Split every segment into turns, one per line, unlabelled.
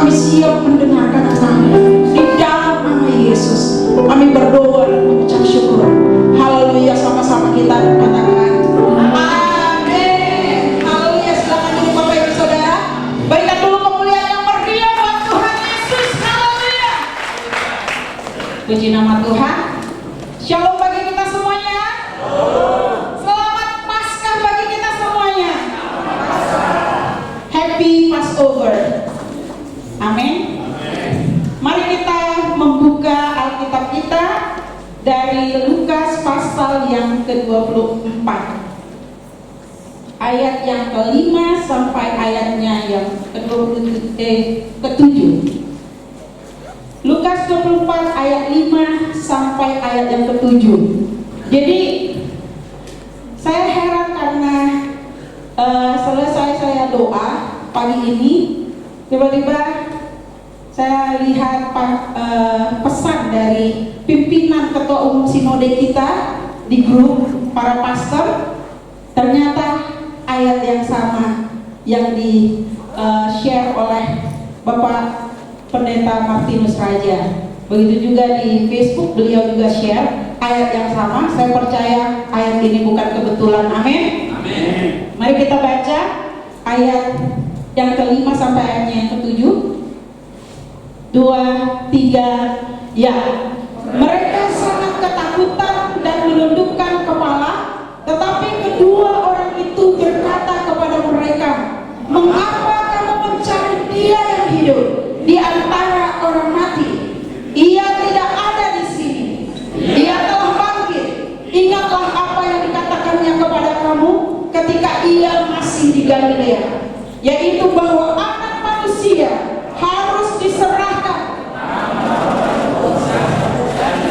kami siap mendengarkan Tuhan. Di dalam nama Yesus kami berdoa dan mengucap syukur. Haleluya, sama-sama kita katakan amin. Haleluya, silakan dulu Bapak Ibu Saudara. Berikan dulu kemuliaan yang meriah buat Tuhan Yesus. Haleluya. Puji nama Tuhan. Shalom bagi kita semuanya. Selamat Paskah bagi kita semuanya. Happy Passover. Amin. Mari kita membuka Alkitab kita dari Lukas pasal yang ke-24, ayat yang ke-5 sampai ayatnya yang ke-7. Lukas 24 ayat 5 sampai ayat yang ke-7. Jadi saya heran karena selesai saya doa pagi ini, tiba-tiba saya lihat pesan dari pimpinan ketua umum sinode kita di grup para pastor. Ternyata ayat yang sama yang di share oleh Bapak Pendeta Martinus Raja. Begitu juga di Facebook, beliau juga share ayat yang sama. Saya percaya ayat ini bukan kebetulan. Amin. Amin. Mari kita baca ayat yang ke-5 sampai ayatnya yang ke-7. 2, 3, ya. Mereka sangat ketakutan dan menundukkan kepala, tetapi kedua orang itu berkata kepada mereka, "Mengapa kamu mencari Dia yang hidup di antara orang mati? Ia tidak ada di sini. Dia telah bangkit. Ingatlah apa yang dikatakannya kepada kamu ketika Ia masih di Galilea, yaitu bahwa Anak Manusia harus diserahkan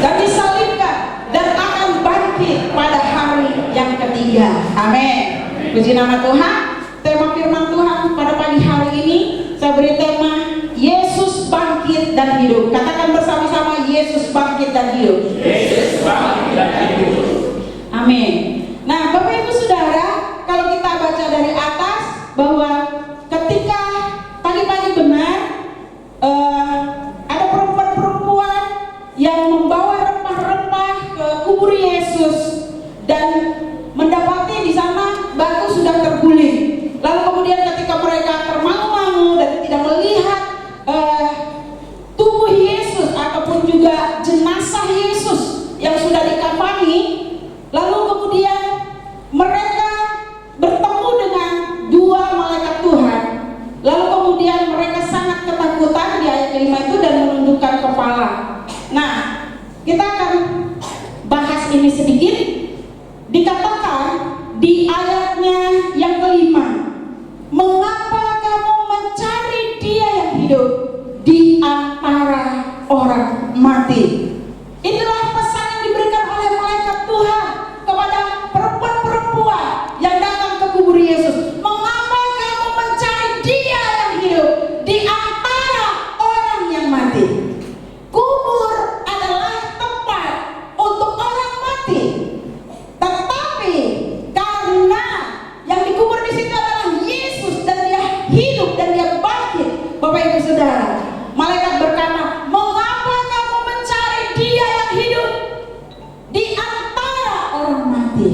dan disalibkan dan akan bangkit pada hari yang ketiga." Amin. Puji nama Tuhan. Tema firman Tuhan pada pagi hari ini saya beri tema Yesus bangkit dan hidup. Katakan bersama-sama, Yesus bangkit dan hidup. Yesus bangkit dan hidup. Amin. Nah, Bapak Ibu Saudara, kalau kita baca dari atas bahwa ketika pagi-pagi benar ada perempuan-perempuan yang membawa rempah-rempah ke kubur Yesus dan mendapati di sana batu sudah terguling. Lalu kemudian ketika mereka termangu-mangu dan tidak melihat tubuh Yesus ataupun juga jenazah Yesus yang sudah dikafani, lalu kemudian mereka bertemu dengan dua malaikat Tuhan. Lalu kemudian mereka sangat ketakutan di ayat kelima itu dan menundukkan kepala. Nah, kita akan bahas ini sedikit. Dikatakan di ayatnya yang kelima, "Mengapa kamu mencari Dia yang hidup di antara orang mati?" Itulah pesan yang diberikan oleh malaikat Tuhan kepada perempuan-perempuan yang datang ke kubur Yesus. Mengapa kamu mencari Dia yang hidup di antara orang yang mati? Kubur adalah tempat untuk orang mati. Tetapi karena yang dikubur di situ adalah Yesus dan Dia hidup dan Dia bangkit, Bapak Ibu Saudara, malaikat berkata, "Mengapa kamu mencari Dia yang hidup di antara orang mati?"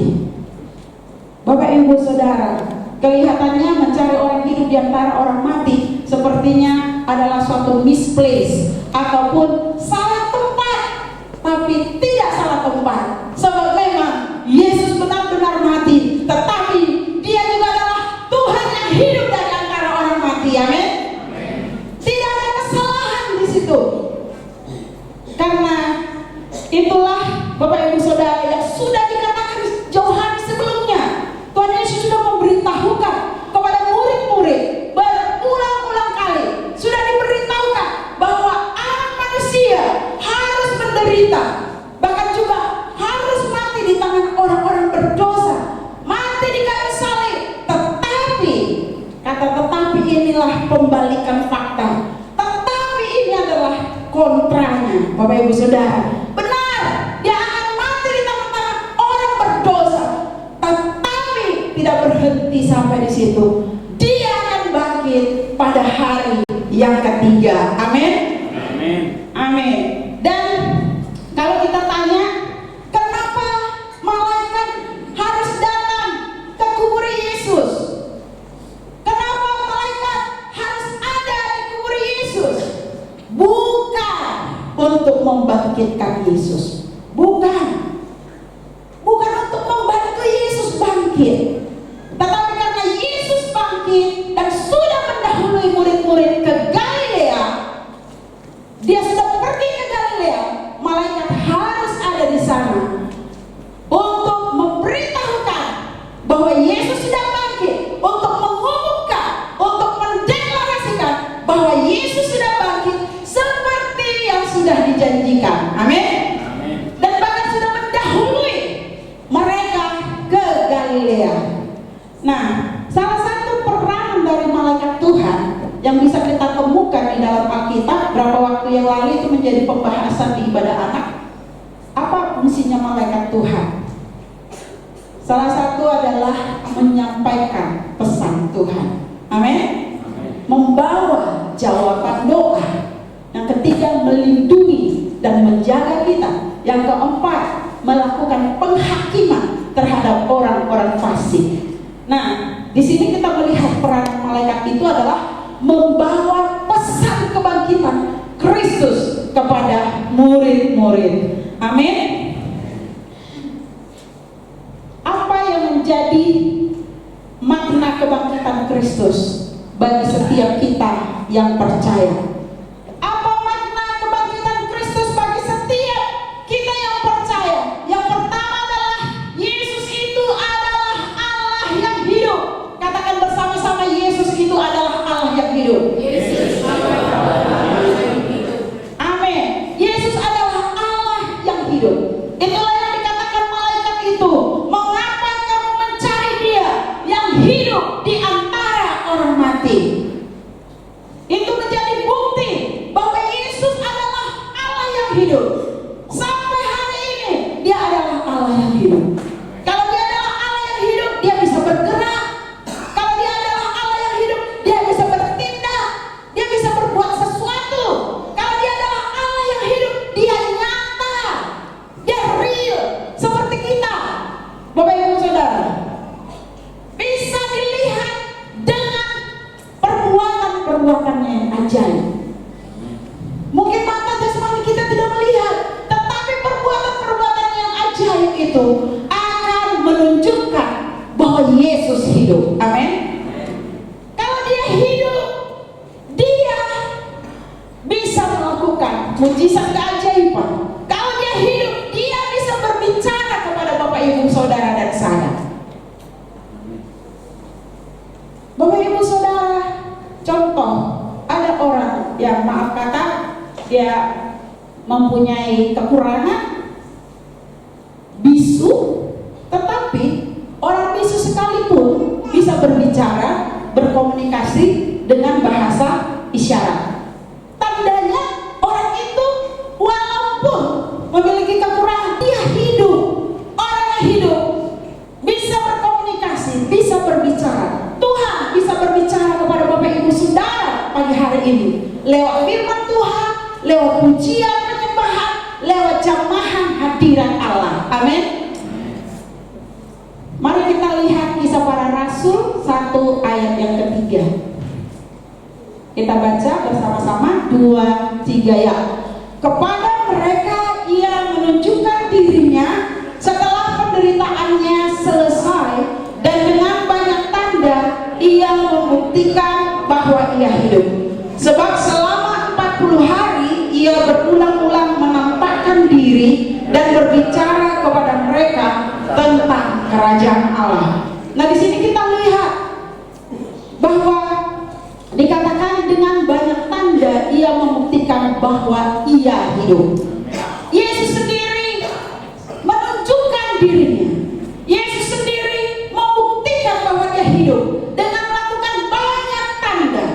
Bapak Ibu Saudara, kelihatannya mencari orang hidup di antara orang mati sepertinya adalah suatu misplace ataupun salah tempat. Tapi tidak salah tempat, sebab memang Yesus benar-benar mati, tetapi Dia juga adalah Tuhan yang hidup dari antara orang mati. Amin. Tidak ada kesalahan di situ. Karena itulah Bapak Ibu Saudara yang sudah dikatakan jauh hari sebelumnya. Tuhan Yesus sudah memberitahukan kepada murid-murid berulang-ulang kali, sudah diberitahukan bahwa Anak Manusia harus menderita, bahkan juga harus mati di tangan orang-orang berdosa, mati di kayu salib. Tetapi, kata tetapi inilah pembalikan fakta. Tetapi ini adalah kontranya, Bapak Ibu Saudara. Benar, Dia akan mati di tangan orang berdosa, tetapi tidak berhenti sampai di situ. Dia akan bangkit pada hari yang ketiga. Amin.
Amin.
Amin. Dan kalau kita tanya, kenapa malaikat harus datang ke kubur Yesus? Kenapa malaikat harus ada di kubur Yesus? Bukan untuk membangkitkan Yesus. Bukan untuk membantu Yesus bangkit. Tetapi karena Yesus bangkit dan sudah mendahului murid-murid ke Galilea, dia sudah pergi ke Galilea, malaikat harus ada di sana untuk memberitahukan bahwa Yesus sudah bangkit, untuk mengumumkan, untuk mendeklarasikan bahwa Yesus sudah bangkit seperti yang sudah dijanjikan. Amin. Dan bahkan sudah mendahului mereka ke Galilea. Nah, salah satu peran dari malaikat Tuhan yang bisa kita temukan di dalam Alkitab berapa waktu yang lalu itu menjadi pembahasan di ibadah anak. Apa fungsinya malaikat Tuhan? Salah satu adalah menyampaikan pesan Tuhan. Amin. Membawa jawaban doa. Yang ketiga, melindungi dan menjaga kita. Yang keempat, melakukan penghakiman terhadap orang-orang fasik. Nah, di sini kita melihat peran malaikat itu adalah membawa pesan kebangkitan Kristus kepada murid-murid. Amin. Apa yang menjadi makna kebangkitan Kristus bagi setiap kita yang percaya? Apa makna kebangkitan Kristus bagi setiap kita yang percaya? Yang pertama adalah Yesus itu adalah Allah yang hidup. Katakan bersama-sama, Yesus itu adalah Allah yang hidup.
Yesus adalah Allah yang hidup.
Amin. Yesus adalah Allah yang hidup. Itulah yang dikatakan malaikat itu. Mengapa kamu mencari Dia yang hidup di antara orang mati? Itu menjadi bukti bahwa Yesus adalah Allah yang hidup. Sampai hari ini Dia adalah Allah yang hidup. Kalau Dia adalah Allah yang hidup, Dia bisa bergerak. Kalau Dia adalah Allah yang hidup, Dia bisa bertindak. Dia bisa berbuat sesuatu. Kalau Dia adalah Allah yang hidup, Dia nyata. Dia real seperti kita. Bapak Ibu Saudara, bisa dilihat dengan perbuatan-perbuatannya yang ajaib. Mungkin mata jasmani kita tidak melihat, tetapi perbuatan-perbuatan yang ajaib itu akan menunjukkan bahwa Yesus hidup. Amin. Kalau Dia hidup, Dia bisa melakukan mujizat keajaiban. Kalau Dia hidup, Dia bisa berbicara kepada Bapak Ibu Saudara dan saya. Bapak Ibu Saudara, contoh, ada orang yang maaf kata dia mempunyai kekurangan, bisu, tetapi orang bisu sekalipun bisa berbicara, berkomunikasi dengan bahasa isyarat. Tandanya orang itu walaupun memiliki kekurangan, dia hidup. Orang yang hidup bisa berkomunikasi, bisa berbicara. Tuhan bisa berbicara kepada Bapak Ibu Saudara pagi hari ini lewat firman Tuhan, lewat pujian penyembahan, lewat jamahan hadirat Allah. Amin. Mari kita lihat Kisah Para Rasul 1 ayat yang ketiga. Kita baca bersama-sama 2, 3 ya. Kepada mereka Ia menunjukkan dirinya setelah penderitaannya selesai, dan dengan banyak tanda Ia membuktikan bahwa Ia hidup. Sebab selama 40 hari Ia berulang-ulang menampakkan diri dan berbicara kepada mereka tentang kerajaan Allah. Nah, di sini kita lihat bahwa dikatakan dengan banyak tanda Ia membuktikan bahwa Ia hidup. Yesus sendiri menunjukkan dirinya. Yesus sendiri membuktikan bahwa Dia hidup dengan melakukan banyak tanda.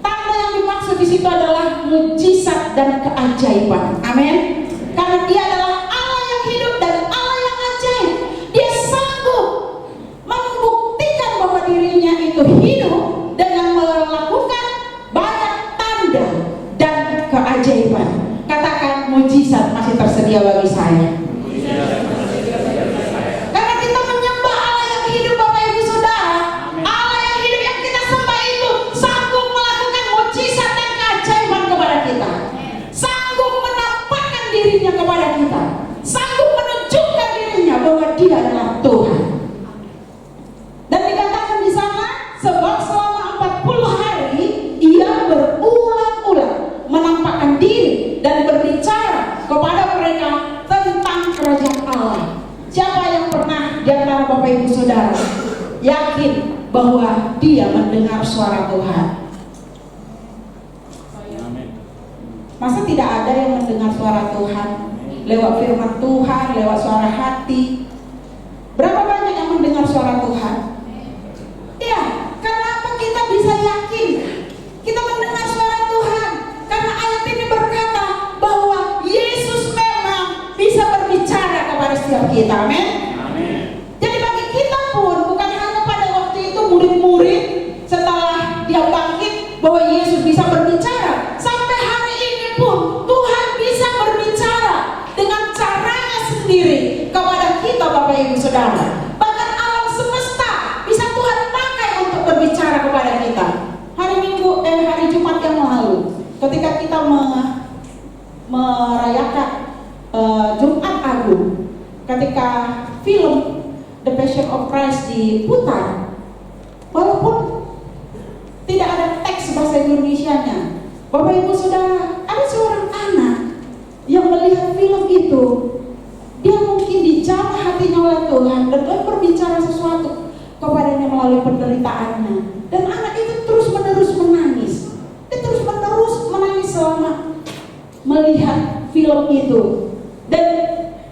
Tanda yang dimaksud di situ adalah mujizat dan keajaiban. Amin. Karena Dia adalah Allah yang hidup dan Allah yang ajaib. Dia sanggup membuktikan bahwa dirinya itu hidup dengan melakukan banyak tanda masih tersedia bagi saya. Karena kita menyembah Allah yang hidup, Bapak Ibu Saudara. Allah yang hidup yang kita sembah itu sanggup melakukan mukjizat dan keajaiban kepada kita, sanggup menampakkan dirinya kepada kita, sanggup menunjukkan dirinya bahwa Dia adalah Tuhan. Dan dikatakan di sana, sebab selama 40 hari Ia berulang-ulang menampakkan diri dan berbicara kepada mereka tentang kerajaan Allah. Siapa yang pernah di antara Bapak Ibu Saudara yakin bahwa dia mendengar suara Tuhan? Masa tidak ada yang mendengar suara Tuhan lewat firman Tuhan, lewat suara hati? Berapa banyak yang mendengar suara Tuhan? Ya, kenapa kita bisa yakin kita mendengar suara Tuhan? Karena ayat ini berkata bahwa Yesus memang bisa berbicara kepada setiap kita. Amin. Jadi bagi kita pun, bukan hanya pada waktu itu murid-murid setelah Dia bangkit bahwa Yesus bisa berbicara, sampai hari ini pun Tuhan bisa berbicara dengan caranya sendiri kepada kita, Bapak Ibu Saudara. Bahkan alam semesta bisa Tuhan pakai untuk berbicara kepada kita. Hari Jumat yang lalu, ketika kita merayakan Jumat Agung, ketika film The Passion of Christ diputar, walaupun tidak ada teks bahasa Indonesianya, Bapak Ibu Saudara, ada seorang anak yang melihat film itu. Dia mungkin dijamah hatinya oleh Tuhan dan Tuhan berbicara sesuatu kepadanya melalui penderitaannya. Dan anak itu terus-menerus menangis. Dia terus-menerus menangis selama melihat film itu. Dan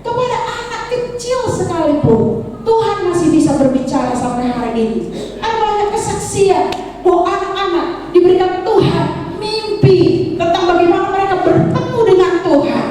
kepada anak kecil sekalipun Tuhan masih bisa berbicara sampai hari ini. Ada banyak kesaksian bahwa anak-anak diberikan Tuhan mimpi tentang bagaimana mereka bertemu dengan Tuhan.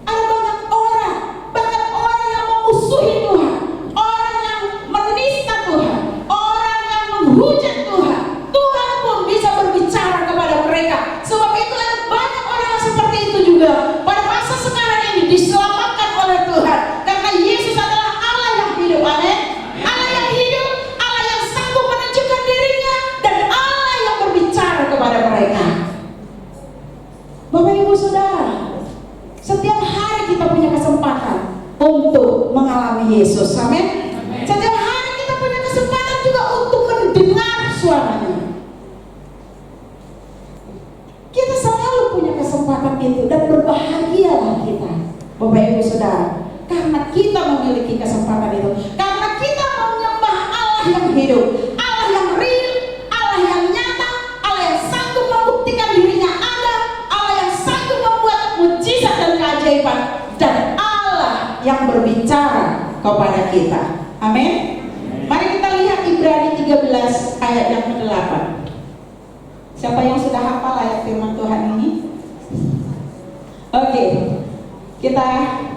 Ada banyak orang, bahkan orang yang memusuhi Tuhan, orang yang menista Tuhan, orang yang menghujat Tuhan, Tuhan pun bisa berbicara kepada mereka. Sebab itu ada banyak orang yang seperti itu juga pada masa sekarang ini diselamatkan oleh Tuhan, karena Yesus adalah Allah yang hidup. Amin. Allah yang hidup, Allah yang sanggup menunjukkan dirinya, dan Allah yang berbicara kepada mereka. Bapak Ibu Saudara, setiap hari kita punya kesempatan untuk mengalami Yesus. Amin. Setiap hari kita punya kesempatan juga untuk mendengar suaranya. Kita selalu punya kesempatan itu, dan berbahagialah kita, Bapak Ibu Saudara, karena kita memiliki kesempatan itu, karena kita menyembah Allah yang hidup, Allah yang real, Allah yang nyata, Allah yang sanggup membuktikan dirinya ada, Allah yang sanggup membuat mukjizat dan keajaiban, dan Allah yang berbicara kepada kita. Amin. Mari kita lihat Ibrani 13 ayat yang ke-8. Siapa yang sudah hafal ayat firman Tuhan ini? Oke, kita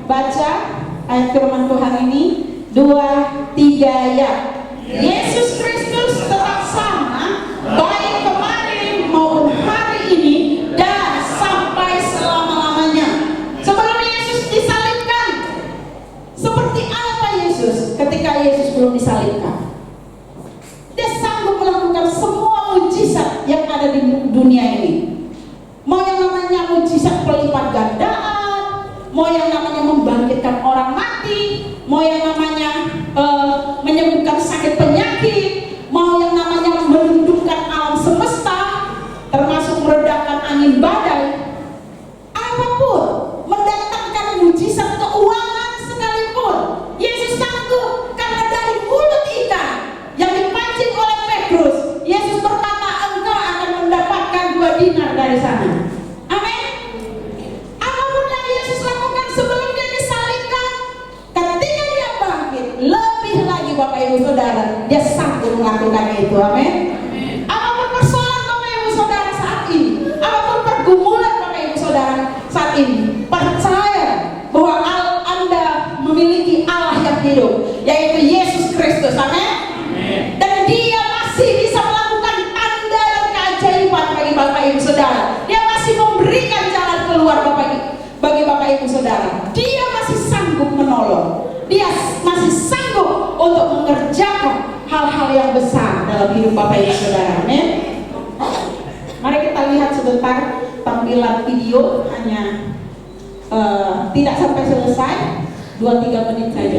baca ayat firman Tuhan ini 2-3 ya. Yesus Kristus tetap sama, baik kemarin maupun hari ini dan sampai selama-lamanya. Sebelum Yesus disalibkan, seperti apa Yesus ketika Yesus belum disalibkan? Dia sanggup melakukan semua mukjizat yang ada di dunia ini. Mau yang namanya mukjizat pelipat gandaan, mau yang namanya membangkitkan orang mati, mau yang namanya menyembuhkan sakit penyakit, mau yang namanya menundukkan alam semesta, termasuk meredakan angin badai, apapun, mendatangkan mukjizat keuangan sekalipun, Yesus sanggup. Karena dari mulut ikan yang dipancing oleh Petrus, Yesus berkata, engkau akan mendapatkan 2 dinar dari sana. Amin. Apapun yang Yesus lakukan sebelum dia disalibkan, ketika dia bangkit, lebih lagi Bapak Ibu Saudara, dia sanggup melakukan itu. Amin. Apapun persoalan Bapak Ibu Saudara saat ini, apapun pergumulan Bapak Ibu Saudara saat ini, percaya bahwa Anda memiliki Allah yang hidup, yaitu Yesus Kristus. Amin. Dan Dia masih bisa melakukan tanda dan keajaiban bagi Bapak Ibu Saudara. Dia masih memberikan jalan keluar bagi Bapak Bapak Ibu Saudara, dia masih sanggup menolong. Dia masih sanggup untuk mengerjakan hal-hal yang besar dalam hidup Bapak Ibu Saudara. Amin. Mari kita lihat sebentar tampilan video, hanya tidak sampai selesai, 2-3 menit saja.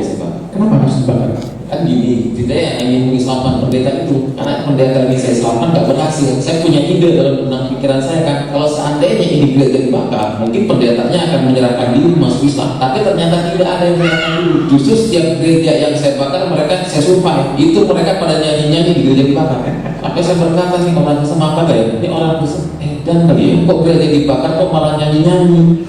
Kenapa harus dibakar?
Kan gini, kita yang ingin mengislamkan pendeta itu, karena pendeta ini saya selamatkan gak berhasil. Saya punya ide dalam benak pikiran saya kan, kalau seandainya ini gereja dibakar, mungkin pendetanya akan menyerahkan diri masuk Islam. Tapi ternyata tidak ada yang menyerahkan diri. Justru setiap gereja yang saya bakar, mereka saya survive. Itu mereka pada nyanyi-nyanyi di gereja dibakar. Sampai saya berkata nih, orang sama apa ya? Ini orang bisa dan kali ya, kok gereja dibakar kok malah nyanyi-nyanyi?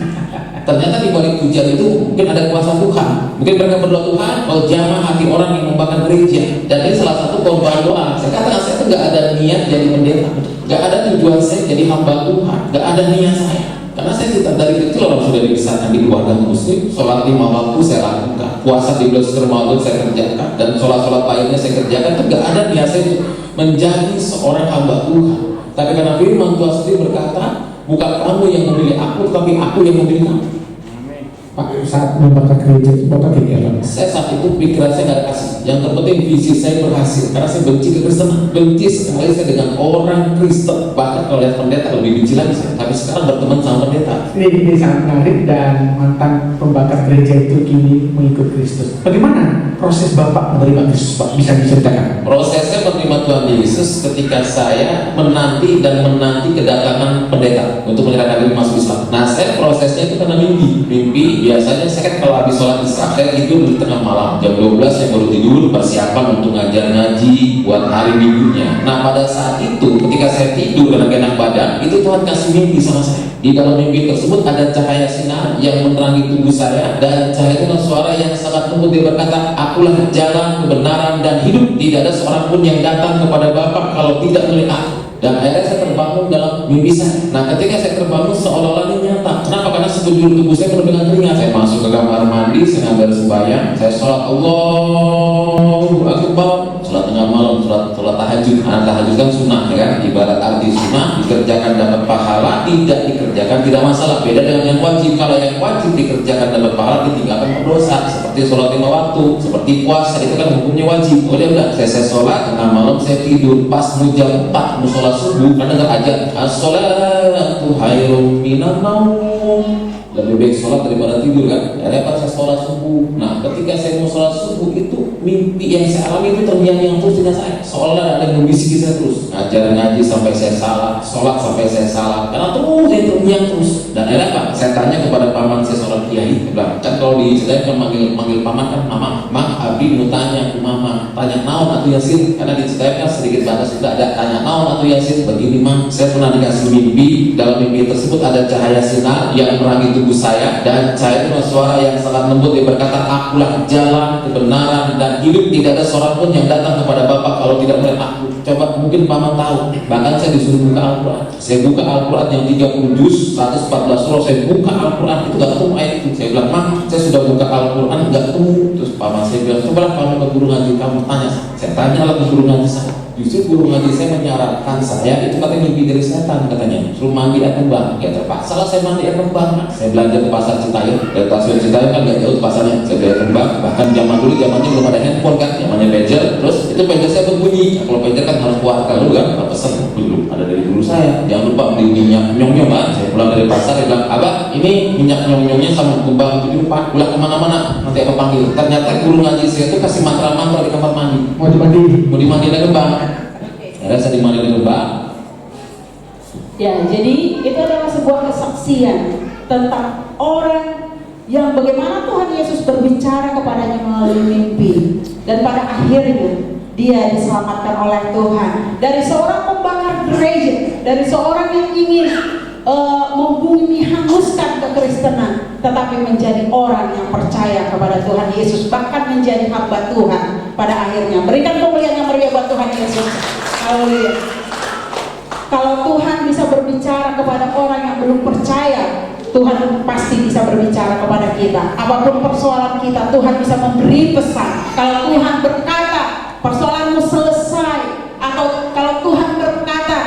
Ternyata di balik pujian itu mungkin ada kuasa Tuhan. Mungkin mereka berdoa, Tuhan, oh jamah hati orang yang membakar gereja. Dan ini salah satu korban doa. Saya katakan, saya itu gak ada niat jadi pendeta, gak ada tujuan saya jadi hamba Tuhan, gak ada niat saya. Karena saya tidak dari kecil orang sudah dibesarkan di keluarga Muslim. Sholat 5 waktu saya lakukan, puasa di bulan Ramadan saya kerjakan, dan sholat-sholat lainnya saya kerjakan. Itu gak ada niat saya menjadi seorang hamba Tuhan. Tapi karena firman Tuhan sendiri berkata, bukan kamu yang memilih aku, tapi aku yang memilih kamu.
Pak, saat membakar gereja itu Bapak tidak apa?
Saya saat itu pikiran saya gak kasih. Yang terpenting visi saya berhasil. Karena saya benci kekristenan, benci sekali saya dengan orang Kristen. Bahkan kalau lihat pendeta lebih benci lagi saya. Tapi sekarang berteman sama pendeta.
Ini sangat menarik, dan mantan pembakar gereja itu kini mengikut Kristus. Bagaimana proses Bapak menerima Kristus, Pak? Bisa diceritakan?
Prosesnya menerima Tuhan Yesus ketika saya menanti kedatangan pendeta untuk menyerahkan diri masuk Islam. Nah, saya prosesnya itu karena mimpi. Biasanya saya kan kalau habis sholat isya saya tidur di tengah malam, jam 12 saya baru tidur, persiapan untuk ngajar ngaji buat hari minggunya. Nah, pada saat itu ketika saya tidur karena enak badan, itu Tuhan kasih mimpi sama saya. Di dalam mimpi tersebut ada cahaya sinar yang menerangi tubuh saya, dan cahaya itu adalah suara yang sangat lembut. Dia berkata, akulah jalan, kebenaran, dan hidup. Tidak ada seorang pun yang datang kepada Bapa kalau tidak melalui aku. Dan akhirnya saya terbangun dalam mimpi saya. Nah, ketika saya terbangun seolah-olah ini nyata. Kenapa? Karena sekujur tubuh saya penuh dengan keringat. Saya masuk ke kamar mandi, saya ngambil sembahyang, saya sholat Allahu Akbar, sholat tengah malam, sholat tahajud. Nah, tahajud kan sunnah, ya kan? Ibarat arti sunnah, dikerjakan dapat pahala, tidak dikerjakan tidak masalah. Beda dengan yang wajib. Kalau yang wajib dikerjakan dapat pahala, ditinggalkan berdosa. Seperti sholat 5 waktu, seperti puasa, itu kan hukumnya wajib. Oh dia bilang, saya sholat tengah malam, saya tidur. Pas mau jam 4 mau sholat subuh, kan dengar aja as-sholatu khairum minan naum. Lebih baik sholat daripada tidur kan. Ya lepas saya sholat subuh. Nah, ketika saya mau sholat subuh itu mimpi yang saya alami itu terngiang-ngiang terus dengan saya. Seolah ada yang membisiki saya terus. Ngajar ngaji sampai saya salah, sholat sampai saya salah. Karena terus saya terngiang terus. Dan akhirnya apa? Saya tanya kepada paman saya, seorang kiai. Dia bilang, kan kalau di saya kan manggil paman kan mama. Mak, abi mau tanya ke mama. Tanya naon atau Yasin? Karena di saya kan sedikit batas sudah ada. Tanya naon atau Yasin? Begini mang, saya pernah dikasih mimpi. Dalam mimpi tersebut ada cahaya sinar yang menerangi tubuh saya, dan cahaya itu suara yang sangat lembut. Dia berkata, akulah jalan, kebenaran, dan hidup. Tidak ada seorang pun yang datang kepada Bapa kalau tidak melalui aku. Coba mungkin paman tahu. Bahkan saya disuruh buka Al-Quran. Saya buka Al-Quran yang 30 juz, 114 surah. Saya buka Al-Quran itu gak ketemu ayat itu. Saya bilang, Mak, saya sudah buka Al-Quran gak ketemu. Terus paman saya bilang, coba kamu ke guru ngaji kamu tanya. Saya tanya lah ke guru ngaji saya. Justru guru ngaji saya menyarankan saya itu katanya mimpi dari setan, katanya suruh mandi air kembang. Ya terpaksa lah saya mandi air kembang. Saya belanja ke pasar Citayam, dari pasar Citayam kan gak jauh pasarnya. Saya beli air kembang. Bahkan zaman dulu zamannya belum ada handphone kan, zamannya pager. Terus itu pager saya berbunyi. Nah, kalau pager kan harus keluarkan dulu kan, pesan dulu ada dari guru saya. Jangan lupa beli minyak nyong-nyong kan. Saya pulang dari pasar, dia bilang, Abah ini minyak nyong-nyongnya sama kembang 74. Pulang kemana-mana nanti apa panggil. Ternyata guru ngaji saya itu kasih mantra-mantra di kamar mandi. Mau dimandi air kembang. Rasa di mana kembang.
Ya, jadi itu adalah sebuah kesaksian tentang orang yang bagaimana Tuhan Yesus berbicara kepadanya melalui mimpi, dan pada akhirnya dia diselamatkan oleh Tuhan dari seorang pembakar gereja, dari seorang yang ingin membumi hanguskan kekristenan, tetapi menjadi orang yang percaya kepada Tuhan Yesus, bahkan menjadi hamba Tuhan pada akhirnya. Berikan kemuliaan yang meriah buat Tuhan Yesus. Haleluya. Kalau Tuhan bisa berbicara kepada orang yang belum percaya, Tuhan pasti bisa berbicara kepada kita. Apapun persoalan kita, Tuhan bisa memberi pesan. Kalau Tuhan berkata, persoalanmu selesai, atau kalau Tuhan berkata,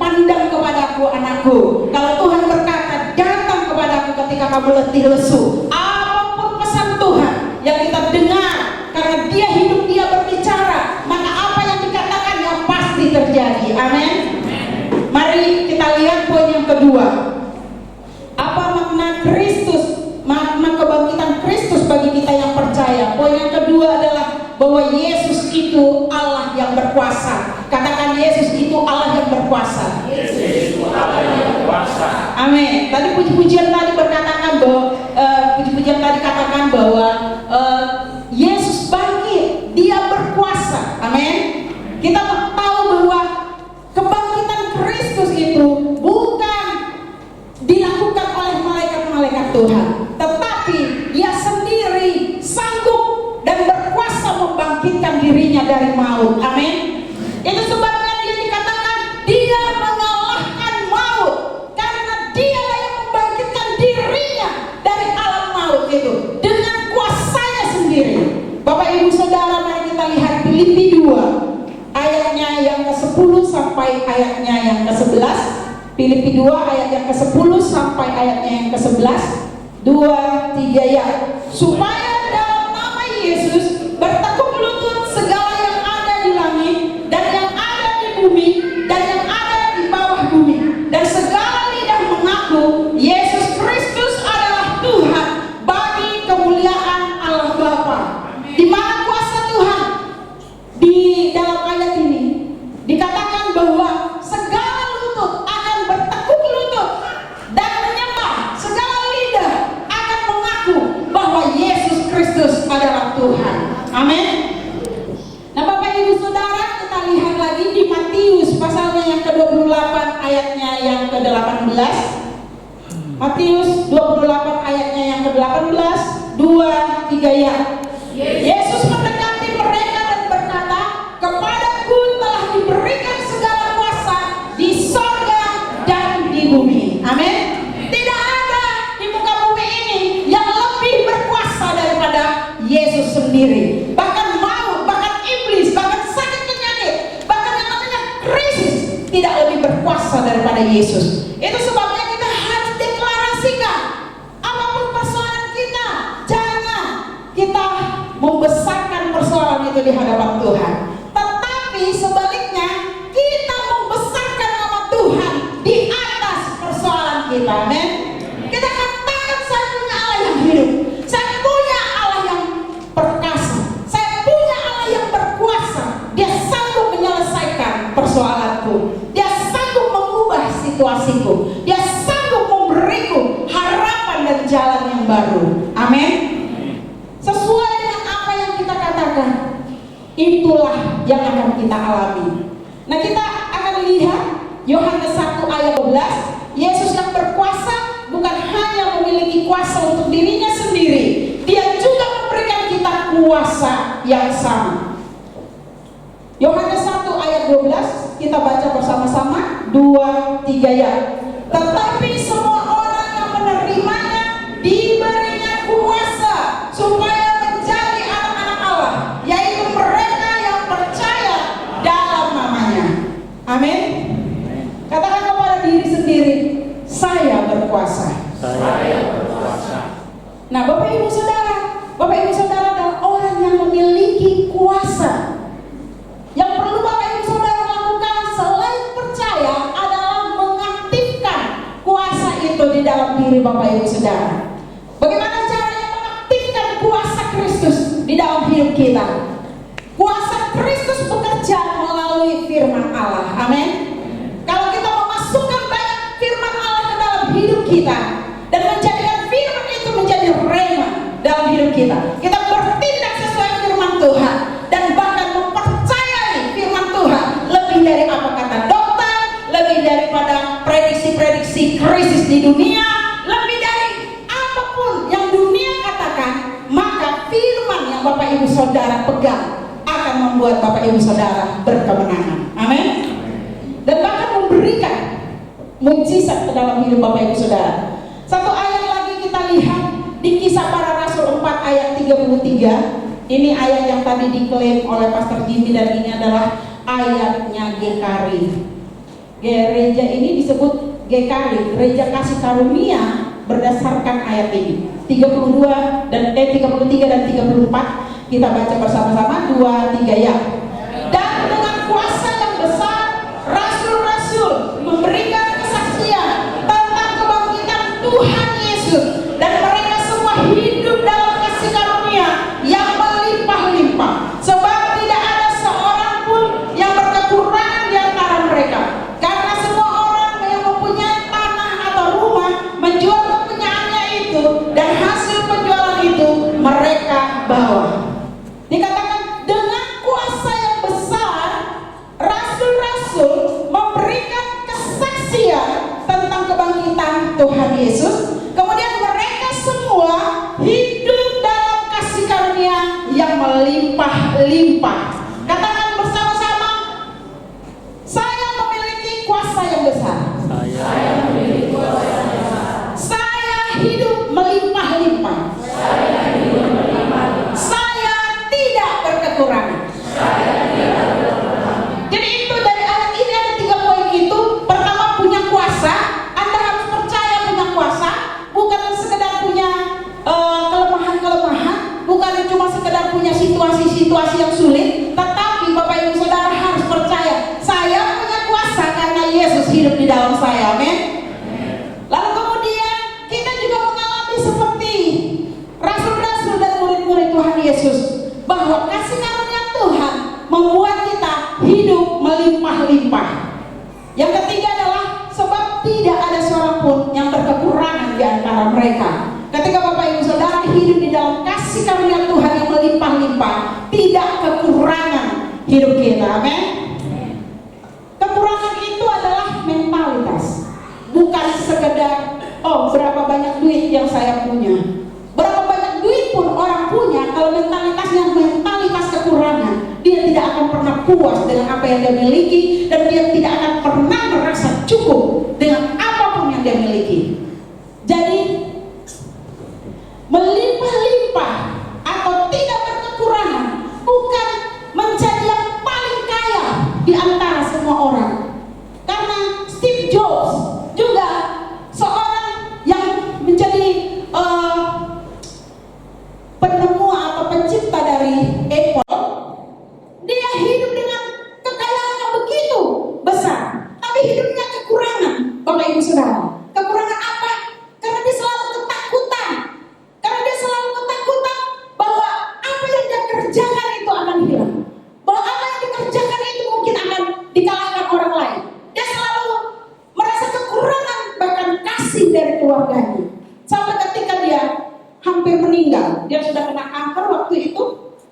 pandang kepadaku anakku. Kalau Tuhan berkata, datang kepadaku ketika kamu letih lesu. Apapun pesan Tuhan yang kita dengar, karena Dia hidup, Dia berbicara, maka apa yang dikatakan yang pasti terjadi. Amin. Mari kita lihat poin yang kedua. Apa makna Kristus, makna kebangkitan Kristus bagi kita yang percaya? Poin yang kedua adalah bahwa Yesus itu Allah yang berkuasa. Katakan, Yesus itu Allah yang berkuasa.
Yesus itu Allah yang berkuasa.
Amin. Tadi puji-pujian tadi berkatakan bahwa Yesus bangkit, Dia berkuasa. Amin. Kita tahu bahwa kebangkitan Kristus itu bukan dilakukan oleh malaikat-malaikat Tuhan, tetapi Dia sendiri sanggup dan berkuasa membangkitkan dirinya dari maut. Amin. Itu sebabnya Dia dikatakan Dia mengalahkan maut, karena Dia yang membangkitkan dirinya dari alam maut itu dengan kuasanya sendiri. Bapak Ibu Saudara, mari kita lihat Filipi 2 ayatnya yang ke-10 sampai ayatnya yang ke-11. Filipi 2 ayat yang ke-10 sampai ayatnya yang ke-11. 2, 3 ya. Supaya dalam nama Yesus bertekuk lutut segala yang ada di langit dan yang ada di bumi dan yang ada di bawah bumi, dan segala lidah mengaku Yesus Kristus adalah Tuhan, bagi kemuliaan Allah Bapa. Di mana kuasa Tuhan? Di dalam ayat ini dikatakan bahwa segala lutut akan bertekuk lutut dan menyembah, segala lidah akan mengaku bahwa Yesus Kristus adalah Tuhan. Amin. Nah, Bapak Ibu Saudara, kita lihat lagi di Matius pasalnya yang ke-28 ayatnya yang ke-18. Matius 28 ayatnya yang ke-18. 2, 3 ya. Yesus mendekati mereka dan berkata, kepadaku telah diberikan segala kuasa di sorga dan di bumi. Amin. Tidak ada di muka bumi ini yang lebih berkuasa daripada Yesus sendiri. Bahkan maut, bahkan iblis, bahkan sakit penyakit, bahkan yang namanya krisis tidak lebih berkuasa daripada Yesus. Itu sebabnya kita harus deklarasikan apapun persoalan kita, jangan kita membesarkan persoalan itu di hadapan Tuhan, tetapi sebaliknya kita membesarkan nama Tuhan di atas persoalan kita. Amin. Kita katakan, saya punya Allah yang hidup, saya punya Allah yang perkasa, saya punya Allah yang berkuasa. Dia sanggup menyelesaikan persoalanku, Dia sanggup mengubah situasiku, Dia sanggup memberiku harapan dan jalan yang baru. Amin. Sesuai dengan apa yang kita katakan, itulah yang akan kita alami. Nah, kita akan lihat Yohanes 1 ayat 12. Yesus yang berkuasa bukan hanya memiliki kuasa untuk dirinya sendiri, Dia juga memberikan kita kuasa yang sama. Yohanes 1 ayat 12, kita baca bersama-sama. 2, 3 ya. Tetapi semua orang yang menerimanya diberinya kuasa supaya menjadi anak-anak Allah, yaitu mereka yang percaya dalam namanya. Amin. Katakan kepada diri sendiri, saya berkuasa.
Saya berkuasa.
Nah, Bapak Ibu Saudara adalah orang yang memiliki kuasa. Yang perlu Bapak Ibu Saudara lakukan selain percaya adalah mengaktifkan kuasa itu di dalam diri Bapak Ibu Saudara. Bagaimana caranya mengaktifkan kuasa Kristus di dalam hidup kita? Kuasa Kristus bekerja melalui firman Allah. Amin. Kalau kita memasukkan banyak firman Allah ke dalam hidup kita dan menjadikan firman itu menjadi rema dalam hidup kita, kita bertindak sesuai firman Tuhan dan bahkan mempercayai firman Tuhan lebih dari apa kata dokter, lebih daripada prediksi-prediksi krisis di dunia, lebih dari apapun yang dunia katakan, maka firman yang Bapak Ibu Saudara pegang akan membuat Bapak Ibu Saudara berkemenangan. Amin. Dan bahkan memberikan mukjizat ke dalam hidup Bapak Ibu Saudara. Satu ayat lagi kita lihat di Kisah Para Rasul 4 ayat 33. Ini ayat yang tadi diklaim oleh Pastor Jimmy dan ini adalah ayatnya GKRI. Gereja ini disebut GKRI, Gereja Kasih Karunia berdasarkan ayat ini. 33 dan 34 kita baca bersama-sama, 2, 3 ya. Dan dengan kuasa yang besar rasul-rasul memberikan kesaksian tentang kebangkitan Tuhan Yesus, dan mereka semua hidup dalam kasih karunia yang melimpah-limpah, sebab tidak ada seorang pun yang berkekurangan di antara mereka, karena semua orang yang mempunyai tanah atau rumah menjual kepunyaannya itu, dan hasil penjualan itu mereka bawa. Dikatakan dengan kuasa yang besar rasul-rasul memberikan kesaksian tentang kebangkitan Tuhan Yesus, kemudian mereka semua hidup dalam kasih karunia yang melimpah-limpah. Katakan bersama-sama, saya memiliki kuasa yang besar. Saya hidup melimpah-limpah. Saya tidak berkekurangan. Jadi itu dari ayat ini ada 3 poin itu. Pertama, punya kuasa. Anda harus percaya punya kuasa, bukan sekedar punya kelemahan-kelemahan, bukan cuma sekedar punya situasi-situasi yang sulit, tetapi Bapak Ibu Saudara harus percaya, saya punya kuasa karena Yesus hidup di dalam saya. Amin. Lalu kemudian kita juga mengalami seperti rasul-rasul dan murid-murid Tuhan Yesus, bahwa kasih karunia Tuhan membuat kita hidup melimpah-limpah. Yang ketiga adalah sebab tidak ada seorang pun yang berkekurangan di antara mereka. Ketika Bapak Ibu Saudara hidup di dalam kasih karunia Tuhan yang melimpah-limpah, tidak kekurangan hidup kita. Amin. Kekurangan itu adalah mentalitas, bukan sekedar berapa banyak duit yang saya punya. Berapa banyak duit pun orang punya, kalau mentalitasnya mentalitas kekurangan, dia tidak akan pernah puas dengan apa yang dia miliki, dan dia tidak akan pernah merasa cukup dengan apapun yang dia miliki. Jadi melimpah-limpah atau tidak berkekurangan bukan menjadi yang paling kaya di antara semua orang. Karena Steve Jobs juga seorang yang menjadi penemu atau pencipta dari Apple. Dia hidup dengan kekayaan yang begitu besar, tapi hidupnya kekurangan. Bapak Ibu Saudara, kekurangan apa? Karena dia selalu ketakutan. Karena dia selalu ketakutan bahwa apa yang dia kerjakan itu akan hilang, bahwa apa yang dikerjakan itu mungkin akan dikalahkan orang lain. Dia selalu merasa kekurangan bahkan kasih dari keluarganya. Sampai ketika dia hampir meninggal, dia sudah kena kanker waktu itu,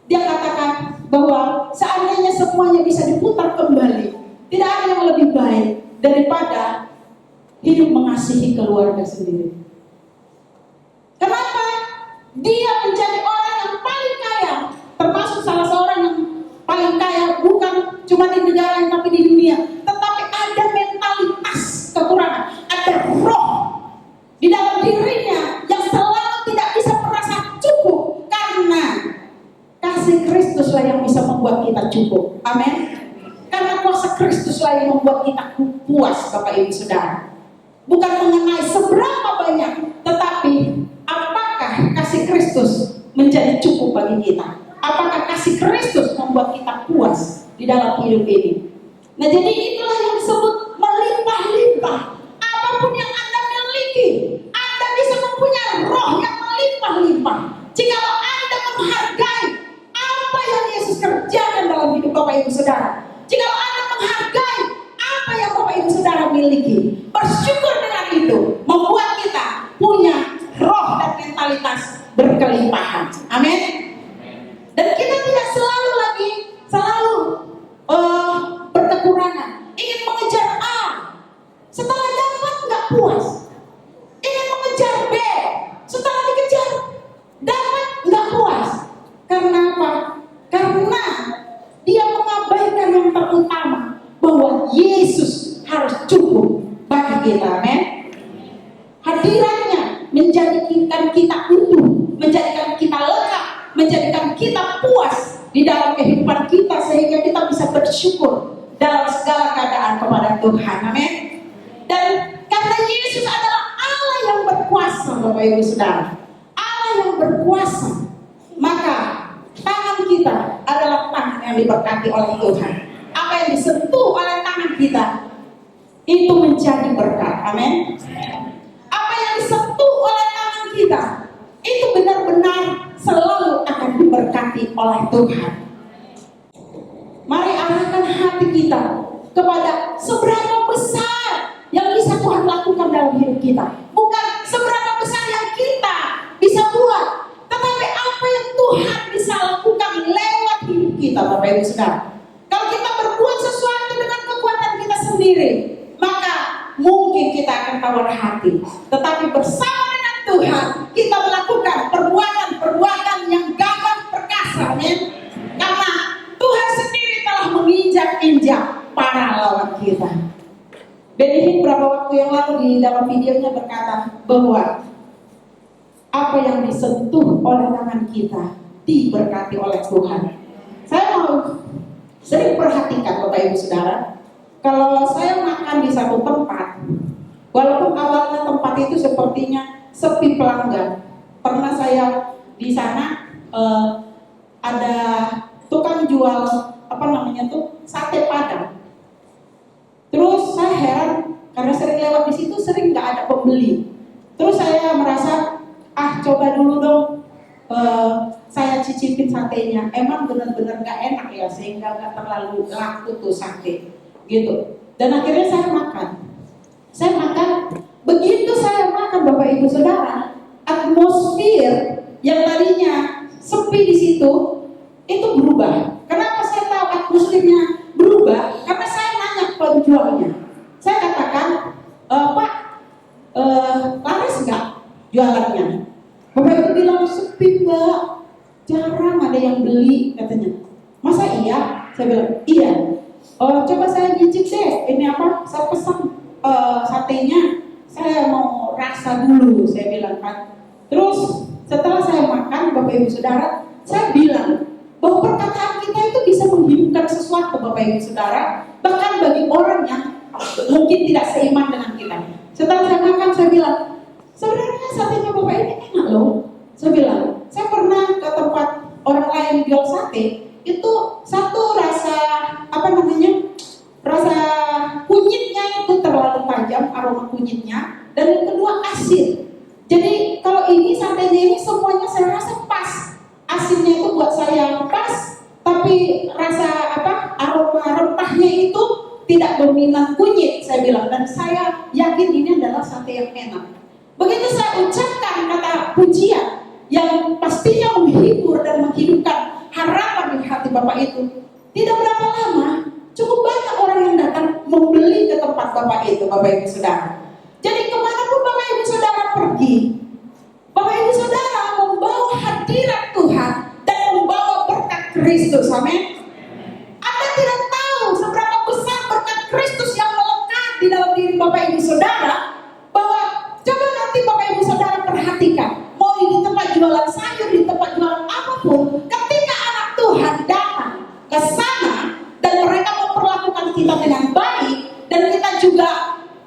dia katakan bahwa seandainya semuanya bisa diputar kembali, tidak ada yang lebih baik daripada hidup mengasihi keluarga sendiri. Kenapa? Dia menjadi orang yang paling kaya, termasuk salah seorang yang paling kaya, bukan cuma di negara yang tapi di dunia. Tetapi ada mentalitas kekurangan, ada roh di dalam dirinya yang selalu tidak bisa merasa cukup, karena kasih Kristuslah yang bisa membuat kita cukup. Amin. Karena kuasa Kristuslah yang membuat kita puas, Bapak Ibu Saudara. Bukan mengenai seberapa banyak, tetapi apakah kasih Kristus menjadi cukup bagi kita? Apakah kasih Kristus membuat kita puas di dalam hidup ini? Nah, jadi itulah yang disebut melimpah-limpah. Apapun yang Anda miliki, Anda bisa mempunyai roh yang melimpah-limpah. Jikalau Anda menghargai apa yang Yesus kerjakan dalam hidup Bapak Ibu Saudara, jikalau Anda menghargai apa yang Bapak Ibu Saudara miliki, bersyukur dengan itu, membuat kita punya roh dan mentalitas berkelimpahan. Amin. Dan kita tidak selalu berkekurangan, ingin mengejar A, setelah dapat nggak puas, ingin mengejar B, setelah dikejar dapat nggak puas. Karena apa? Karena dia mengabaikan yang terutama, bahwa Yesus harus cukup bagi kita. Amin. Hadirannya menjadikan kita utuh, menjadikan kita lengkap, menjadikan kita puas di dalam kehidupan kita, sehingga kita bisa bersyukur dalam segala keadaan kepada Tuhan. Amin. Dan karena Yesus adalah Allah yang berkuasa, Bapak Ibu Saudara. Allah yang berkuasa. Maka tangan kita adalah tangan yang diberkati oleh Tuhan. Apa yang disentuh oleh tangan kita itu menjadi berkat. Amin. Apa yang disentuh oleh tangan kita itu benar-benar selalu akan diberkati oleh Tuhan. Mari arahkan hati kita kepada seberapa besar yang bisa Tuhan lakukan dalam hidup kita. Bukan seberapa besar yang kita bisa buat, tetapi apa yang Tuhan bisa lakukan lewat hidup kita, Bapak Ibu Saudara. Kalau kita berbuat sesuatu dengan kekuatan kita sendiri, maka mungkin kita akan tawar hati. Tetapi bersama dengan Tuhan, kita melakukan perbuatan yang gagah perkasa. Amin. Karena Tuhan sendiri telah menginjak-injak para lawan kita. Benny Hinn beberapa waktu yang lalu di dalam videonya berkata bahwa apa yang disentuh oleh tangan kita diberkati oleh Tuhan. Saya mau sering perhatikan Bapak Ibu Saudara, kalau saya makan di satu tempat, walaupun awalnya tempat itu sepertinya sepi pelanggan, pernah saya di sana ada tukang jual sate Padang. Terus saya heran karena sering lewat di situ, sering nggak ada pembeli. Terus saya merasa, coba dulu dong saya cicipin satenya. Emang benar-benar nggak enak ya, sehingga nggak terlalu laku tuh sate, gitu. Dan akhirnya saya makan. Begitu saya makan, Bapak Ibu Saudara, atmosfer yang tadinya sepi di situ itu berubah. Kenapa saya tahu atmosfernya berubah? Karena saya nanya ke penjualnya. Saya katakan, Pak, laris nggak jualannya? Bapak Ibu bilang, sepi Mbak, jarang ada yang beli, katanya. Masa iya? Saya bilang, iya. Coba saya nyicip deh, ini apa? Saya pesan satenya, saya mau rasa dulu, saya bilang kan. Terus setelah saya makan, Bapak Ibu Saudara, saya bilang bahwa perkataan kita itu bisa menghidupkan sesuatu, Bapak Ibu Saudara, bahkan bagi orang yang mungkin tidak seiman dengan kita. Setelah saya makan, saya bilang, sebenarnya satenya Bapak ini enak loh. Saya bilang, saya pernah ke tempat orang lain jual sate, itu satu rasa rasa kunyitnya itu terlalu tajam, aroma kunyitnya, dan yang kedua asin. Jadi kalau ini satenya ini semuanya saya rasa pas. Asinnya itu buat saya pas, tapi rasa aroma rempahnya itu tidak dominan kunyit, saya bilang. Dan saya yakin ini adalah sate yang enak. Begitu saya ucapkan kata pujian yang pastinya menghibur dan menghidupkan harapan di hati Bapak itu, tidak berapa lama cukup banyak orang yang datang membeli ke tempat Bapak itu, Bapak Ibu Saudara. Jadi kemanapun Bapak Ibu Saudara pergi, Bapak Ibu Saudara membawa hadirat Tuhan dan membawa berkat Kristus. Amin. Anda tidak tahu seberapa besar berkat Kristus yang melekat di dalam diri Bapak Ibu Saudara, bahwa coba nanti Bapak Ibu Saudara perhatikan, mau di tempat jualan sayur, di tempat jualan apapun, ketika anak Tuhan datang ke sana dan mereka memperlakukan kita dengan baik, dan kita juga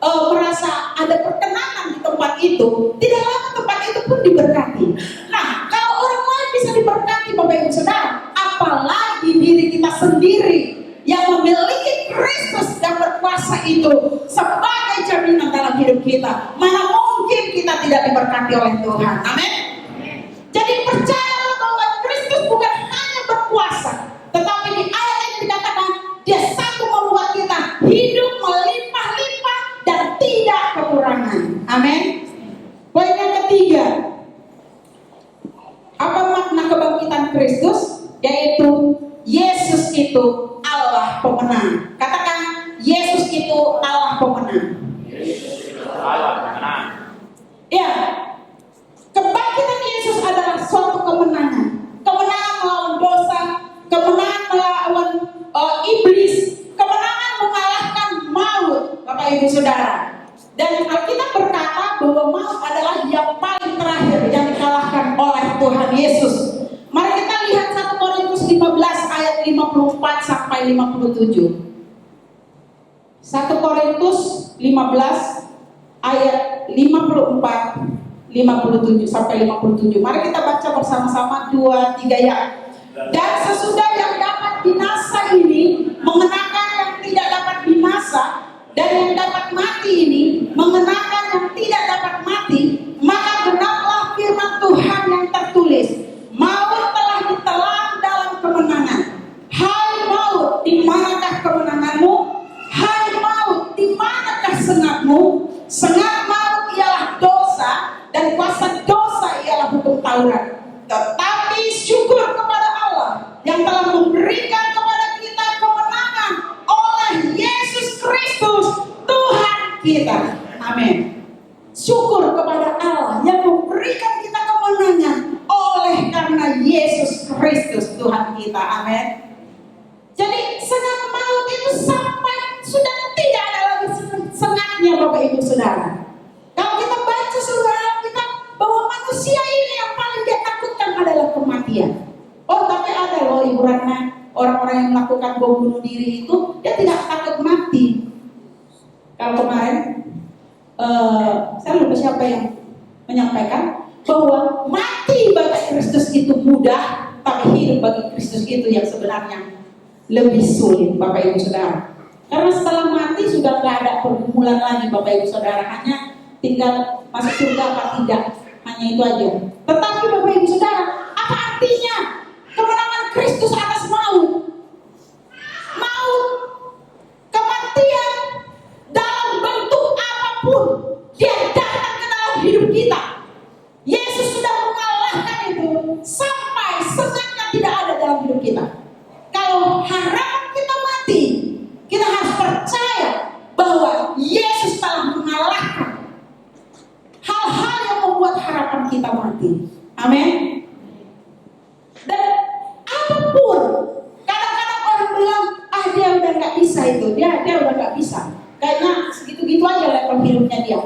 merasa ada perkenanan di tempat itu, tidak lama tempat itu pun diberkati. Nah, kalau orang lain bisa diberkati, Bapak Ibu Saudara, apalagi diri kita sendiri yang memiliki Kristus yang berkuasa itu sebagai jaminan dalam hidup kita. Mana mungkin kita tidak diberkati oleh Tuhan. Amin. Jadi percayalah bahwa Kristus bukan hanya berkuasa, tetapi di ayat ini dikatakan Dia satu membuat kita hidup melimpah-limpah dan tidak kekurangan. Amin. Poin yang ketiga, apa makna kebangkitan Kristus? Yaitu Yesus itu Allah pemenang. Katakan, Yesus itu Allah pemenang.
Yesus itu Allah pemenang.
Ya, kebangkitan Yesus adalah suatu kemenangan. Kemenangan melawan dosa, kemenangan melawan iblis, kemenangan mengalahkan maut, Bapak Ibu Saudara. Dan Alkitab berkata bahwa maut adalah yang paling terakhir yang dikalahkan oleh Tuhan Yesus. Mari kita lihat 1 Korintus 15 ayat 54 sampai 57. 1 Korintus 15 ayat 54 57 sampai 57. Mari kita baca bersama-sama 2-3 ya. Dan sesudah yang dapat binasa ini mengenakan yang tidak dapat binasa, dan yang dapat mati ini mengenakan yang tidak dapat mati, maka genaplah firman Tuhan yang tertulis, maut telah ditelan dalam kemenangan. Hai maut, di manakah kemenanganmu? Hai maut, di manakah sengatmu? Sengat maut ialah dosa, dan kuasa dosa ialah hukum Taurat. Tetapi syukur kepada Allah yang telah memberikan kepada kita kemenangan oleh Yesus Kristus Tuhan kita. Amin. Syukur kepada Allah yang memberikan kita kemenangan oleh karena Yesus Kristus Tuhan kita. Amin. Jadi sengat maut itu sampai sudah tidak ada lagi sengatnya, Bapak Ibu Saudara. Kalau kita baca seluruh Alkitab bahwa manusia ini yang paling dia takutkan adalah kematian. Oh, tapi ada loh Ibu Ratna, orang-orang yang melakukan bom bunuh diri itu dia tidak takut mati. Kalau kemarin saya lupa siapa yang menyampaikan bahwa mati bagi Kristus itu mudah, tapi hidup bagi Kristus itu yang sebenarnya lebih sulit, Bapak Ibu Saudara. Karena setelah mati sudah tidak ada pergumulan lagi, Bapak Ibu Saudara, hanya tinggal masuk surga apa tidak, hanya itu aja. Tetapi Bapak Ibu Saudara, apa artinya kemenangan Kristus atas maut? Maut, kematian dalam bentuk apapun, dia datang ke dalam hidup kita. Yesus sudah mengalahkan itu sampai sengatnya tidak ada dalam hidup kita. Kalau harapan kita mati, kita harus percaya bahwa Yesus telah mengalahkan hal-hal yang membuat harapan kita mati. Amin. Dan apapun, kadang-kadang orang bilang, dia udah nggak bisa itu, dia udah nggak bisa. Kayaknya segitu-gitu aja level hidupnya dia.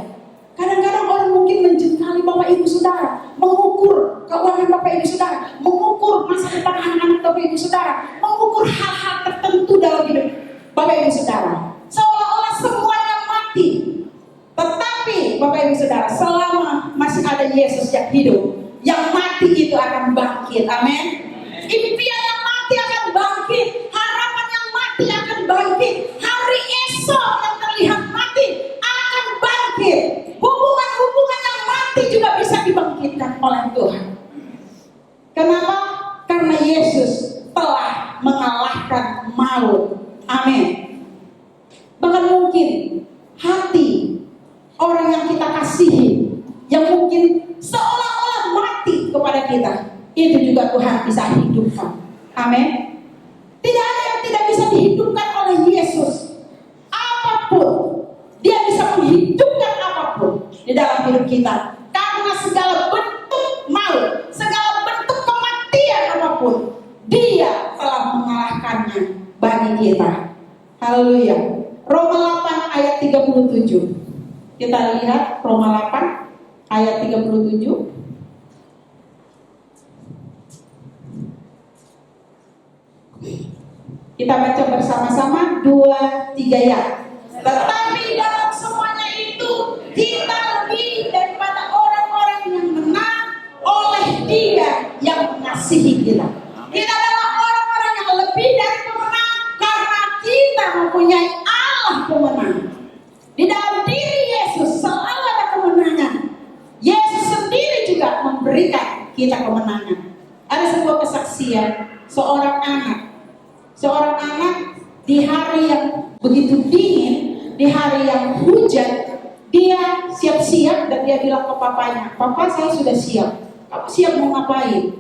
Kadang-kadang orang mungkin menjengkali Bapak Ibu Saudara, mengukur keuangan Bapak Ibu Saudara, mengukur masa depan anak-anak Bapak Ibu Saudara, mengukur hal-hal tertentu dalam hidup Bapak Ibu Saudara, seolah-olah semuanya mati. Tetapi Bapak Ibu Saudara, selama masih ada Yesus yang hidup, yang mati itu akan bangkit. Amin. Impian yang mati akan bangkit, harapan yang mati akan bangkit, hari esok yang terlihat mati akan bangkit, hubungan-hubungan yang mati juga bisa dibangkitkan oleh Tuhan. Kenapa? Karena Yesus telah mengalahkan maut. Amin. Bahkan mungkin hati orang yang kita kasihi, yang mungkin seolah-olah mati kepada kita, itu juga Tuhan bisa hidupkan. Amin. Tidak ada yang tidak bisa dihidupkan oleh Yesus. Apapun, dia bisa menghidupkan apapun di dalam hidup kita. Karena segala bentuk maut, segala bentuk kematian apapun, dia telah mengalahkannya bagi kita. Haleluya. Roma 8 ayat 37. Kita lihat Roma 8 ayat 37. Kita baca bersama-sama 2-3 ya. Tetapi dalam semuanya itu kita lebih daripada orang-orang yang menang oleh Dia yang mengasihi kita. Kita adalah orang-orang yang lebih dari pemenang karena kita mempunyai Allah pemenang. Di dalam diri Yesus selalu ada kemenangan. Yesus sendiri juga memberikan kita kemenangan. Ada sebuah kesaksian seorang anak di hari yang begitu dingin, di hari yang hujan, dia siap-siap dan dia bilang ke papanya, "Papa, saya sudah siap. Kamu siap mau ngapain?"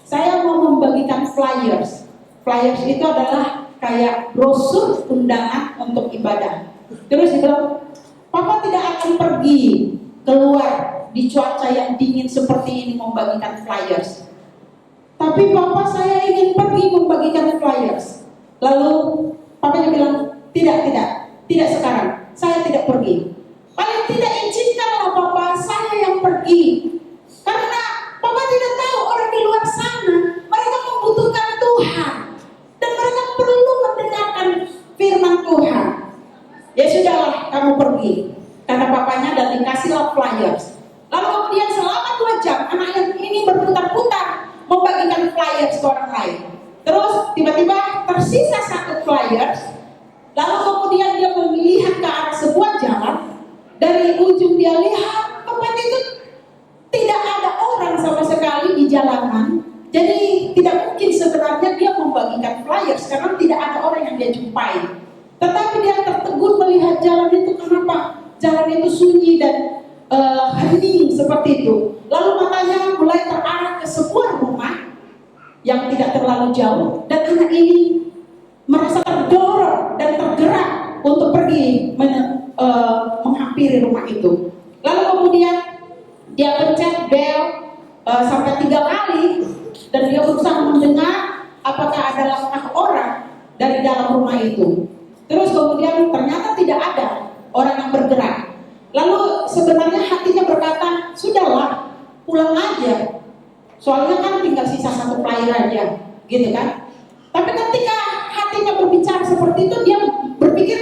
"Saya mau membagikan flyers." Flyers itu adalah kayak brosur undangan untuk ibadah. Terus dia bilang, "Papa tidak akan pergi keluar di cuaca yang dingin seperti ini membagikan flyers. Tapi Papa, saya ingin pergi membagikan flyers." Lalu papanya bilang, tidak sekarang. Saya tidak pergi. Paling tidak izinkanlah Papa, saya yang pergi. Karena Papa tidak tahu orang di luar sana, mereka membutuhkan Tuhan. Dan mereka perlu mendengarkan firman Tuhan. "Ya sudahlah, kamu pergi." Kata papanya dan dikasihlah flyers. Lalu kemudian zaman, jadi tidak mungkin sebenarnya dia membagikan flyers karena tidak ada orang yang dia jumpai. Tetapi dia tertegun melihat jalan itu. Kenapa? Jalan itu sunyi dan hening seperti itu. Lalu matanya mulai terarah ke sebuah rumah yang tidak terlalu jauh, dan anak ini merasa terdorong dan tergerak untuk pergi menghampiri rumah itu. Lalu kemudian dia pencet bel sampai 3 kali, dan dia berusaha mendengar apakah ada langkah orang dari dalam rumah itu. Terus kemudian ternyata tidak ada orang yang bergerak. Lalu sebenarnya hatinya berkata, sudahlah, pulang aja. Soalnya kan tinggal sisa 1 flyer aja, gitu kan? Tapi ketika hatinya berbicara seperti itu, dia berpikir,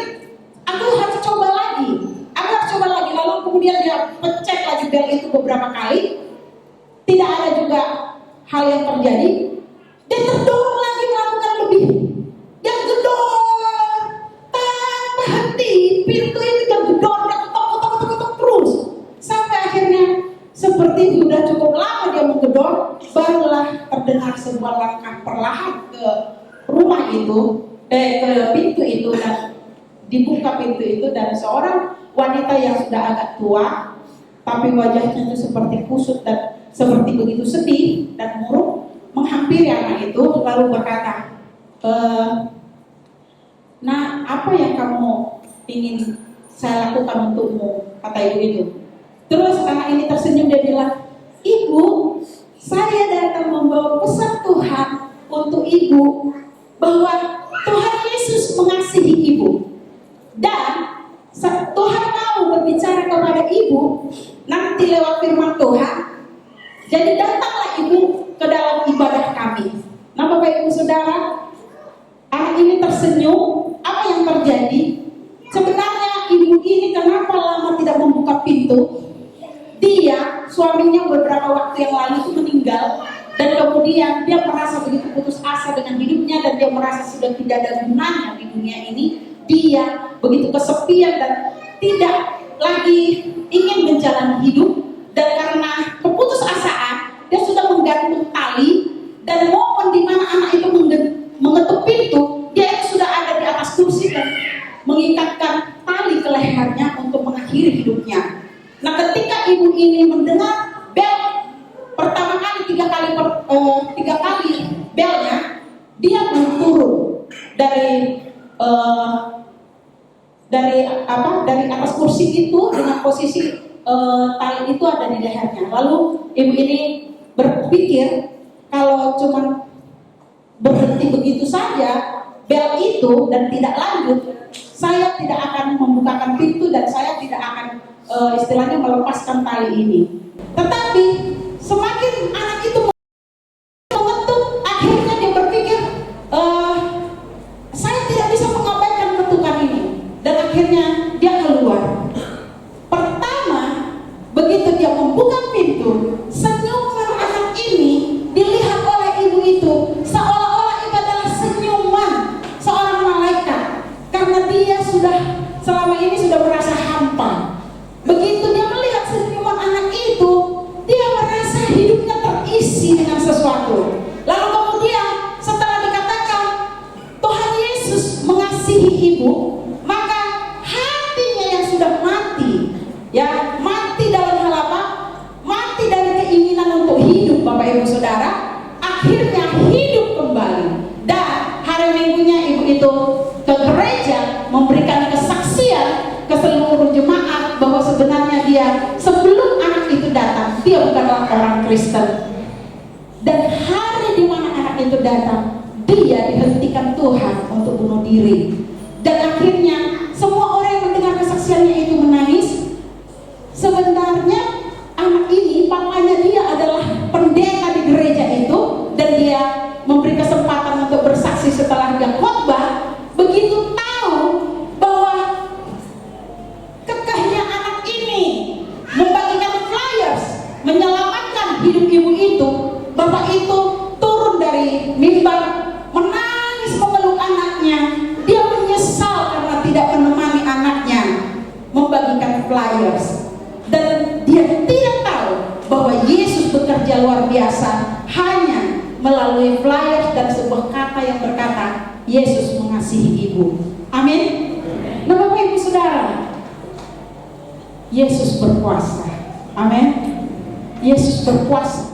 aku harus coba lagi. Lalu kemudian dia pencet lagi bel itu beberapa kali. Tidak ada juga hal yang terjadi. Dia terdorong lagi melakukan lebih. Dia gedor tanpa henti. Pintu itu dia gedor, dia ketok terus. Sampai akhirnya seperti sudah cukup lama dia menggedor, barulah terdengar sebuah langkah perlahan ke rumah itu, ke pintu itu, dan dibuka pintu itu, dan seorang wanita yang sudah agak tua, tapi wajahnya itu seperti kusut dan seperti begitu sedih dan murung, menghampiri anak itu lalu berkata, nah, apa yang kamu ingin saya lakukan untukmu, kata ibu itu. Terus anak ini tersenyum, dia bilang, ibu, saya datang membawa pesan Tuhan untuk ibu, bahwa Tuhan Yesus mengasihi ibu, dan Tuhan mau berbicara kepada ibu nanti lewat firman Tuhan. Jadi datanglah ibu ke dalam ibadah kami. Nah, Bapak Ibu Saudara, anak ini tersenyum. Apa yang terjadi? Sebenarnya ibu ini kenapa lama tidak membuka pintu? Dia, suaminya beberapa waktu yang lalu itu meninggal, dan kemudian dia merasa begitu putus asa dengan hidupnya, dan dia merasa sudah tidak ada gunanya di dunia ini. Dia begitu kesepian dan tidak lagi ingin menjalani hidup, dan karena keputusasaan dia sudah menggantung tali, dan momen di mana anak itu mengetuk pintu, dia itu sudah ada di atas kursi dan mengikatkan tali ke lehernya untuk mengakhiri hidupnya. Nah, ketika ibu ini mendengar bel pertama kali 3 kali belnya, dia belum turun dari atas kursi itu dengan posisi tali itu ada di lehernya. Lalu ibu ini berpikir, kalau cuma berhenti begitu saja bel itu dan tidak lanjut, saya tidak akan membukakan pintu dan saya tidak akan istilahnya melepaskan tali ini. Tetapi semakin anak itu mengetuk, akhirnya dia berpikir, saya tidak bisa mengabaikan ketukan ini, dan akhirnya dia keluar. Pertama, begitu dia membuka pintu, senyuman anak ini dilihat oleh ibu itu seolah-olah itu adalah senyuman seorang malaikat, karena dia sudah selama ini sudah merasa hampa. Begitu dia melihat senyuman anak itu, dia merasa hidupnya terisi dengan sesuatu. Lalu kemudian setelah dikatakan Tuhan Yesus mengasihi ibu, maka hatinya yang sudah mati, ya mati dalam hal apa? Mati dari keinginan untuk hidup, Bapak Ibu Saudara, akhirnya hidup kembali. Dan hari Minggunya ibu itu ke gereja memberikan kesaksian ke seluruh jemaat bahwa sebenarnya dia sebelum anak itu datang, dia bukanlah orang Kristen. Dan hari di mana anak itu datang, dia dihentikan Tuhan untuk bunuh diri. Dan akhirnya semua orang yang mendengar kesaksiannya itu menangis. Sebenarnya anak ini, papanya dia adalah pendeta di gereja itu, dan dia memberi kesempatan untuk bersaksi setelah dia khotbah. Begitu tahu bahwa kekehnya anak ini membagikan flyers menyelamatkan hidup ibu itu, bapak itu turun dari mimbar menangis memeluk anaknya. Dia menyesal karena tidak menemani anaknya membagikan flyers, dan dia tidak tahu bahwa Yesus bekerja luar biasa hanya melalui flyers dan sebuah kata yang berkata Yesus mengasihi ibu. Amin. Nah Bapak Ibu Saudara, Yesus berkuasa. Amin. Yesus berkuasa.